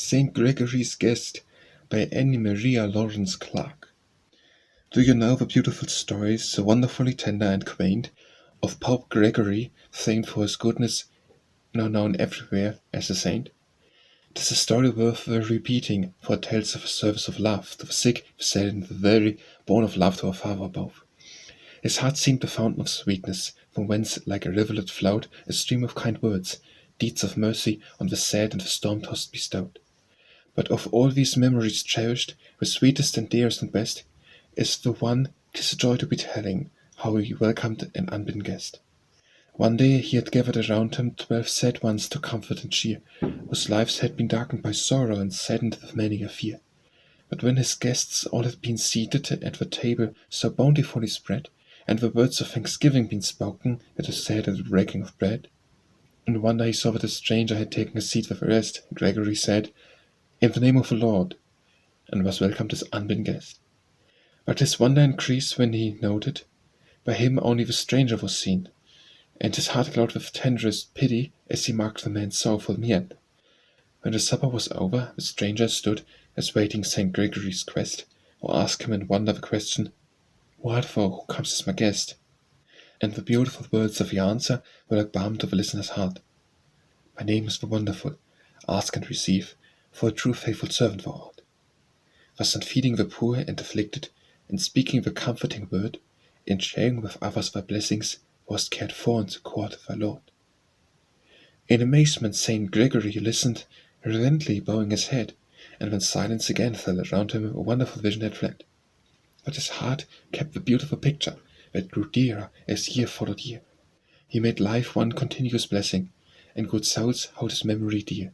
St. Gregory's Guest by Annie Maria Lawrence Clark. Do you know the beautiful story, so wonderfully tender and quaint, of Pope Gregory, famed for his goodness, now known everywhere as a saint? 'Tis a story worth the repeating, for it tells of a service of love to the sick, the sad, and the very born of love to our Father above. His heart seemed a fountain of sweetness, from whence, like a rivulet, flowed a stream of kind words, deeds of mercy on the sad and the storm-tossed bestowed. But of all these memories cherished, the sweetest and dearest and best is the one 'tis a joy to be telling, how he welcomed an unbidden guest. One day he had gathered around him 12 sad ones to comfort and cheer, whose lives had been darkened by sorrow and saddened with many a fear. But when his guests all had been seated at the table so bountifully spread, and the words of thanksgiving been spoken at the sad and the breaking of bread, in wonder he saw that a stranger had taken a seat with the rest, and Gregory said, "In the name of the Lord," and was welcomed as unbidden guest. But his wonder increased when he noted, by him only the stranger was seen, and his heart glowed with tenderest pity as he marked the man's sorrowful mien. When the supper was over, the stranger stood as waiting St. Gregory's quest, or asked him in wonder the question, "Who art thou who comes as my guest?" And the beautiful words of the answer were like balm to the listener's heart. "My name is the Wonderful. Ask and receive, for a true faithful servant thou art." Thus in feeding the poor and afflicted, in speaking the comforting word, in sharing with others thy blessings, wast cared for and succored thy Lord. In amazement St. Gregory listened, reverently bowing his head, and when silence again fell around him, a wonderful vision had fled. But his heart kept the beautiful picture, that grew dearer as year followed year. He made life one continuous blessing, and good souls hold his memory dear.